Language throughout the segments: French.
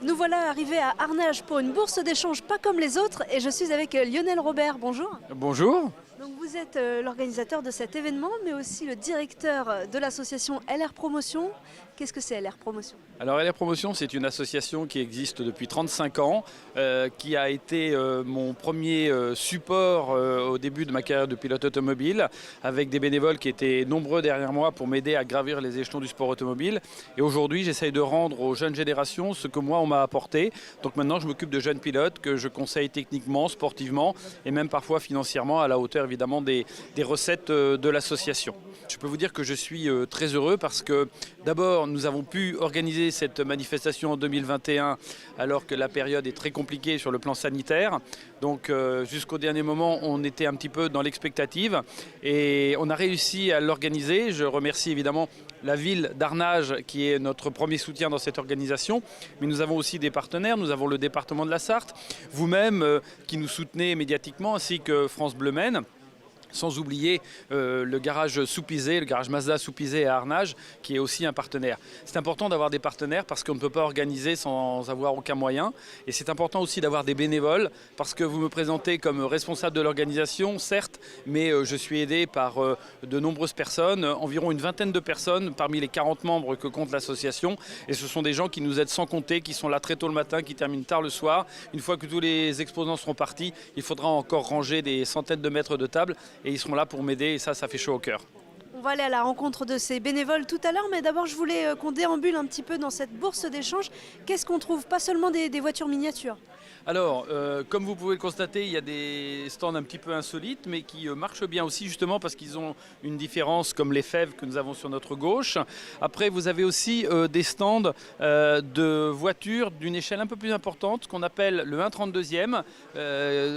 Nous voilà arrivés à Arnage pour une bourse d'échange pas comme les autres et je suis avec Lionel Robert. Bonjour. Bonjour. Donc vous êtes l'organisateur de cet événement mais aussi le directeur de l'association LR Promotion. Qu'est-ce que c'est LR Promotion? Alors LR Promotion, c'est une association qui existe depuis 35 ans, qui a été mon premier support au début de ma carrière de pilote automobile, avec des bénévoles qui étaient nombreux derrière moi pour m'aider à gravir les échelons du sport automobile. Et aujourd'hui, j'essaye de rendre aux jeunes générations ce que moi on m'a apporté. Donc maintenant, je m'occupe de jeunes pilotes que je conseille techniquement, sportivement et même parfois financièrement à la hauteur évidemment des recettes de l'association. Je peux vous dire que je suis très heureux parce que d'abord, nous avons pu organiser cette manifestation en 2021 alors que la période est très compliquée sur le plan sanitaire. Donc jusqu'au dernier moment, on était un petit peu dans l'expectative et on a réussi à l'organiser. Je remercie évidemment la ville d'Arnage qui est notre premier soutien dans cette organisation. Mais nous avons aussi des partenaires, nous avons le département de la Sarthe, vous-même qui nous soutenez médiatiquement ainsi que France Bleu Maine. Sans oublier le garage Soupizet, le garage Mazda Soupizet à Arnage, qui est aussi un partenaire. C'est important d'avoir des partenaires parce qu'on ne peut pas organiser sans avoir aucun moyen. Et c'est important aussi d'avoir des bénévoles parce que vous me présentez comme responsable de l'organisation, certes, mais je suis aidé par de nombreuses personnes, environ une vingtaine de personnes parmi les 40 membres que compte l'association. Et ce sont des gens qui nous aident sans compter, qui sont là très tôt le matin, qui terminent tard le soir. Une fois que tous les exposants seront partis, il faudra encore ranger des centaines de mètres de table. Et ils seront là pour m'aider et ça fait chaud au cœur. On va aller à la rencontre de ces bénévoles tout à l'heure, mais d'abord je voulais qu'on déambule un petit peu dans cette bourse d'échange. Qu'est-ce qu'on trouve? Pas seulement des voitures miniatures. Alors, comme vous pouvez le constater, il y a des stands un petit peu insolites, mais qui marchent bien aussi, justement parce qu'ils ont une différence, comme les fèves que nous avons sur notre gauche. Après, vous avez aussi des stands de voitures d'une échelle un peu plus importante, qu'on appelle le 1/32e,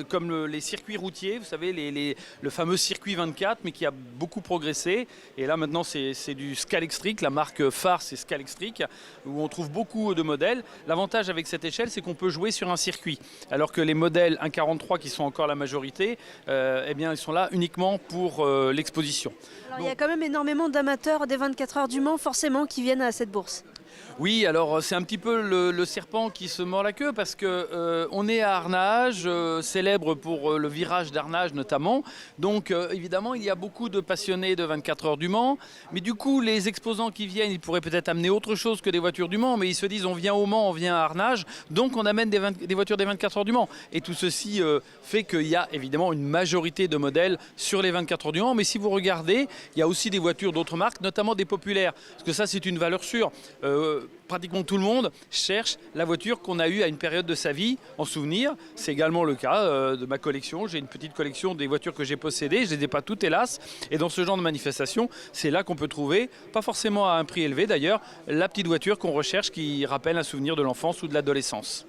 comme les circuits routiers, vous savez, le fameux circuit 24, mais qui a beaucoup progressé. Et là, maintenant, c'est du Scalextric, la marque phare, c'est Scalextric, où on trouve beaucoup de modèles. L'avantage avec cette échelle, c'est qu'on peut jouer sur un circuit. Alors que les modèles 1.43 qui sont encore la majorité, eh bien, ils sont là uniquement pour l'exposition. Alors, il y a quand même énormément d'amateurs des 24 heures du Mans, forcément, qui viennent à cette bourse. Oui, alors c'est un petit peu le serpent qui se mord la queue parce que on est à Arnage, célèbre pour le virage d'Arnage notamment. Donc évidemment, il y a beaucoup de passionnés de 24 heures du Mans. Mais du coup, les exposants qui viennent, ils pourraient peut-être amener autre chose que des voitures du Mans. Mais ils se disent, on vient au Mans, on vient à Arnage, donc on amène des voitures des 24 heures du Mans. Et tout ceci fait qu'il y a évidemment une majorité de modèles sur les 24 heures du Mans. Mais si vous regardez, il y a aussi des voitures d'autres marques, notamment des populaires. Parce que ça, c'est une valeur sûre. Pratiquement tout le monde cherche la voiture qu'on a eue à une période de sa vie en souvenir. C'est également le cas de ma collection. J'ai une petite collection des voitures que j'ai possédées. Je ne les ai pas toutes, hélas. Et dans ce genre de manifestation, c'est là qu'on peut trouver, pas forcément à un prix élevé d'ailleurs, la petite voiture qu'on recherche qui rappelle un souvenir de l'enfance ou de l'adolescence.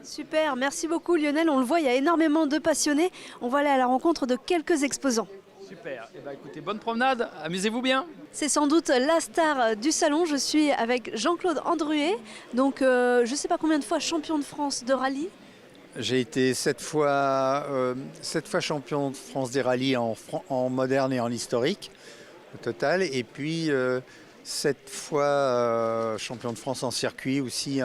Super, merci beaucoup Lionel. On le voit, il y a énormément de passionnés. On va aller à la rencontre de quelques exposants. Super, eh bien, écoutez, bonne promenade, amusez-vous bien. C'est sans doute la star du salon. Je suis avec Jean-Claude Andruet, donc je ne sais pas combien de fois champion de France de rallye. J'ai été 7 fois champion de France des rallyes en moderne et en historique au total. Et puis 7 fois champion de France en circuit aussi,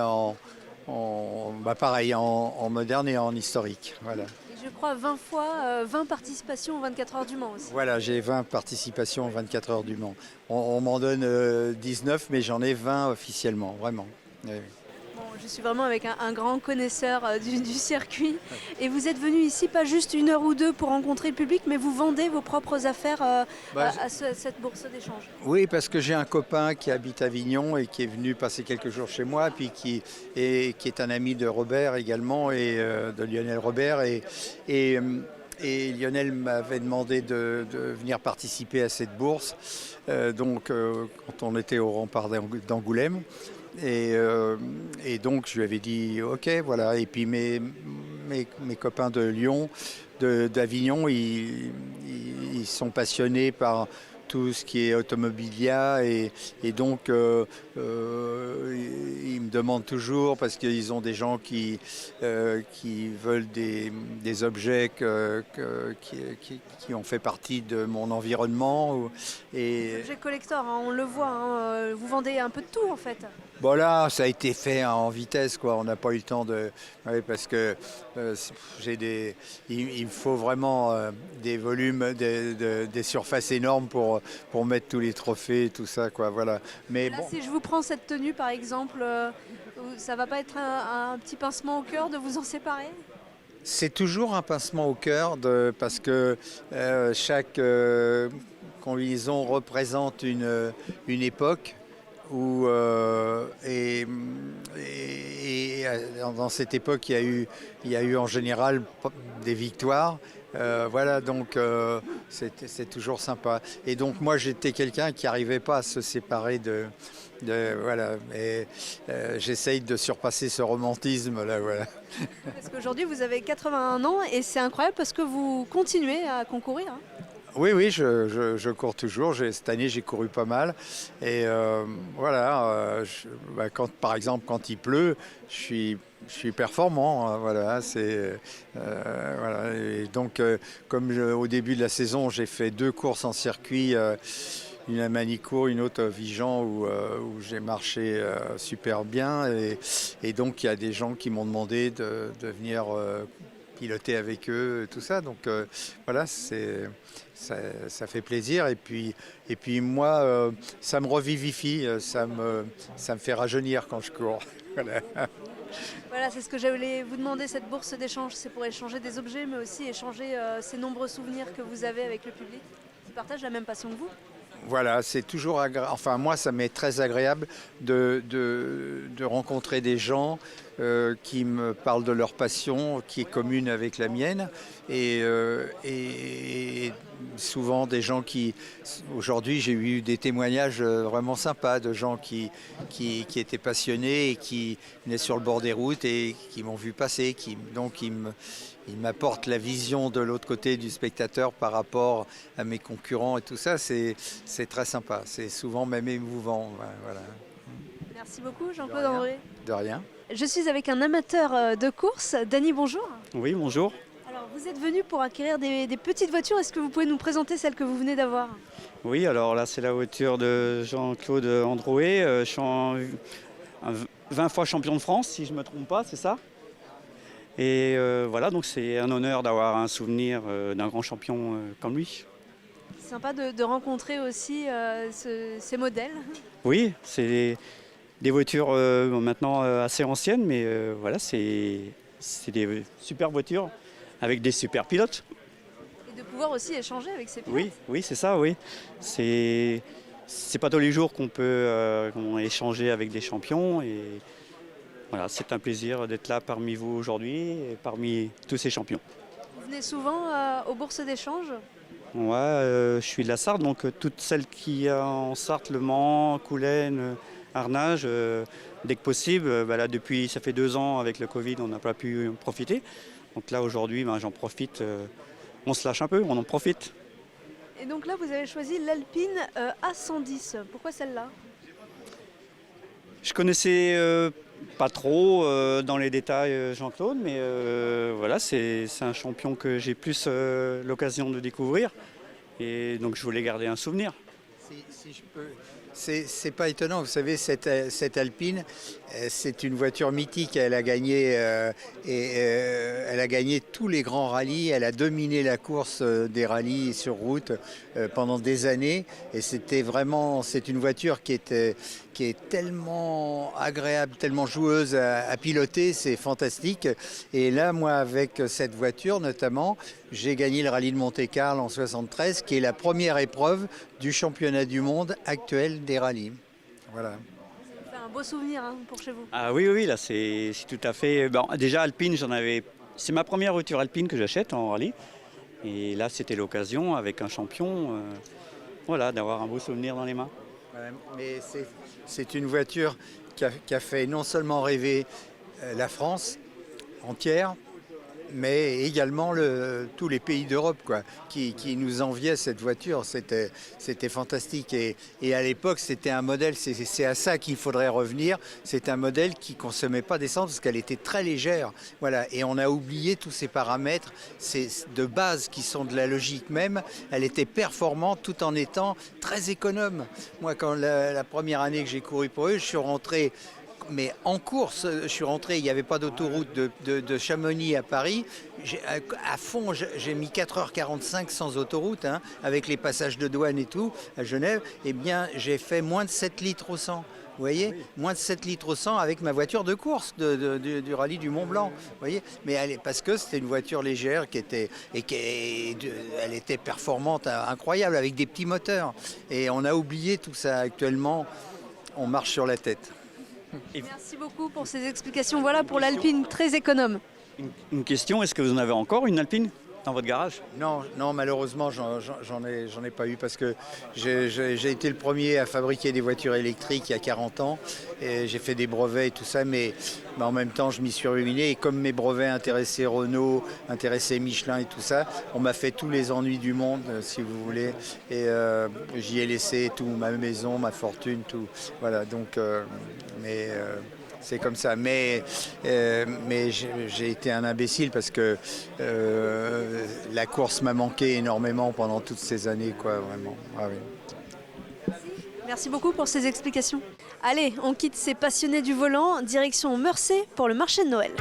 pareil, en moderne et en historique. Voilà. Je crois 20 fois, 20 participations aux 24 heures du Mans aussi. Voilà, j'ai 20 participations aux 24 heures du Mans. On m'en donne 19, mais j'en ai 20 officiellement, vraiment. Oui. Bon, je suis vraiment avec un grand connaisseur du circuit. Et vous êtes venu ici pas juste une heure ou deux pour rencontrer le public, mais vous vendez vos propres affaires à cette bourse d'échange. Oui, parce que j'ai un copain qui habite à Avignon et qui est venu passer quelques jours chez moi, puis qui est un ami de Robert également, et de Lionel Robert. Et Lionel m'avait demandé de venir participer à cette bourse, quand on était au rempart d'Angoulême. Et donc je lui avais dit ok, voilà. Et puis mes copains de Lyon, d'Avignon, ils sont passionnés par tout ce qui est automobilia et donc ils me demandent toujours parce qu'ils ont des gens qui veulent des objets qui ont fait partie de mon environnement. Des objets collector, hein, on le voit, hein, vous vendez un peu de tout en fait. Bon là, ça a été fait en vitesse, quoi. On n'a pas eu le temps de... Oui, parce que il me faut vraiment des volumes, des surfaces énormes pour mettre tous les trophées et tout ça, quoi. Voilà. Mais là, bon. si je vous prends cette tenue, par exemple, ça va pas être un petit pincement au cœur de vous en séparer? C'est toujours un pincement au cœur parce que chaque combinaison représente une époque. Et dans cette époque, il y a eu en général des victoires. Voilà, donc c'est toujours sympa. Et donc moi, j'étais quelqu'un qui n'arrivait pas à se séparer voilà. Et j'essaye de surpasser ce romantisme là, voilà. Parce qu'aujourd'hui, vous avez 81 ans et c'est incroyable parce que vous continuez à concourir. Hein. Oui, je cours toujours. Cette année, j'ai couru pas mal. Et voilà, par exemple, quand il pleut, je suis performant. Hein, voilà, voilà. Et donc, comme au début de la saison, j'ai fait 2 courses en circuit, une à Manicourt, une autre à Vigan, où j'ai marché super bien. Et donc, il y a des gens qui m'ont demandé de venir piloter avec eux, tout ça. Donc, voilà, ça fait plaisir et puis moi ça me revivifie, ça me fait rajeunir quand je cours. Voilà. Voilà, c'est ce que j'allais vous demander, cette bourse d'échange, c'est pour échanger des objets mais aussi échanger ces nombreux souvenirs que vous avez avec le public qui partage la même passion que vous. Voilà, c'est toujours agréable. Enfin, moi, ça m'est très agréable de rencontrer des gens qui me parlent de leur passion, qui est commune avec la mienne. Et souvent des gens qui... Aujourd'hui, j'ai eu des témoignages vraiment sympas de gens qui étaient passionnés et qui venaient sur le bord des routes et qui m'ont vu passer. Donc, ils m'apportent la vision de l'autre côté du spectateur par rapport à mes concurrents et tout ça. C'est très sympa. C'est souvent même émouvant. Voilà. Merci beaucoup, Jean-Claude André. De rien. Je suis avec un amateur de course. Dany, bonjour. Oui, bonjour. Alors, vous êtes venu pour acquérir des petites voitures. Est-ce que vous pouvez nous présenter celle que vous venez d'avoir? Oui, alors là, c'est la voiture de Jean-Claude Androuet. Je suis 20 fois champion de France, si je ne me trompe pas, c'est ça? Et voilà, donc c'est un honneur d'avoir un souvenir d'un grand champion comme lui. C'est sympa de rencontrer aussi ces modèles. Oui, c'est des voitures maintenant assez anciennes, mais voilà, c'est des super voitures avec des super pilotes. Et de pouvoir aussi échanger avec ces pilotes. Oui, c'est ça, oui. C'est pas tous les jours qu'on peut échanger avec des champions. Et voilà, c'est un plaisir d'être là parmi vous aujourd'hui et parmi tous ces champions. Vous venez souvent aux bourses d'échange? Ouais, je suis de la Sarthe, donc toutes celles qui en Sarthe, Le Mans, Coulennes, Arnage, dès que possible. Là, depuis, ça fait 2 ans avec le Covid, on n'a pas pu en profiter. Donc là, aujourd'hui, j'en profite. On se lâche un peu, on en profite. Et donc là, vous avez choisi l'Alpine A110. Pourquoi celle-là? Je connaissais pas trop dans les détails Jean-Claude, mais voilà, c'est un champion que j'ai plus l'occasion de découvrir. Et donc, je voulais garder un souvenir. Si je peux... C'est pas étonnant, vous savez, cette Alpine, c'est une voiture mythique. Elle a gagné, elle a gagné tous les grands rallyes. Elle a dominé la course des rallyes sur route pendant des années. Et c'est une voiture qui est tellement agréable, tellement joueuse à piloter, c'est fantastique. Et là, moi, avec cette voiture notamment, j'ai gagné le rallye de Monte-Carlo en 73, qui est la première épreuve du championnat du monde actuel des rallyes. Voilà. C'est un beau souvenir pour chez vous. Ah oui, là, c'est tout à fait... Bon, déjà, Alpine, c'est ma première voiture Alpine que j'achète en rallye. Et là, c'était l'occasion, avec un champion, voilà, d'avoir un beau souvenir dans les mains. Mais c'est une voiture qui a fait non seulement rêver la France entière, mais également tous les pays d'Europe qui nous enviaient cette voiture. C'était fantastique. Et à l'époque, c'était un modèle, c'est à ça qu'il faudrait revenir. C'est un modèle qui ne consommait pas d'essence parce qu'elle était très légère. Voilà. Et on a oublié tous ces paramètres de base qui sont de la logique même. Elle était performante tout en étant très économe. Moi, quand la première année que j'ai couru pour eux, je suis rentré. Mais en course, je suis rentré, il n'y avait pas d'autoroute de Chamonix à Paris. À fond, j'ai mis 4h45 sans autoroute, hein, avec les passages de douane et tout, à Genève. Eh bien, j'ai fait moins de 7 litres au 100. Vous voyez, moins de 7 litres au 100 avec ma voiture de course du rallye du Mont Blanc. Vous voyez, mais parce que c'était une voiture légère elle était performante, incroyable, avec des petits moteurs. Et on a oublié tout ça actuellement. On marche sur la tête. Merci beaucoup pour ces explications. Voilà pour l'Alpine très économe. Une question, est-ce que vous en avez encore une Alpine dans votre garage? Non, malheureusement, j'en ai pas eu parce que j'ai été le premier à fabriquer des voitures électriques il y a 40 ans. Et j'ai fait des brevets et tout ça, mais en même temps, je m'y suis ruiné. Et comme mes brevets intéressaient Renault, intéressaient Michelin et tout ça, on m'a fait tous les ennuis du monde, si vous voulez. Et j'y ai laissé tout, ma maison, ma fortune, tout. Voilà, donc, c'est comme ça, mais j'ai été un imbécile parce que la course m'a manqué énormément pendant toutes ces années, vraiment. Ah oui. Merci beaucoup pour ces explications. Allez, on quitte ces passionnés du volant, direction Meurçay pour le marché de Noël.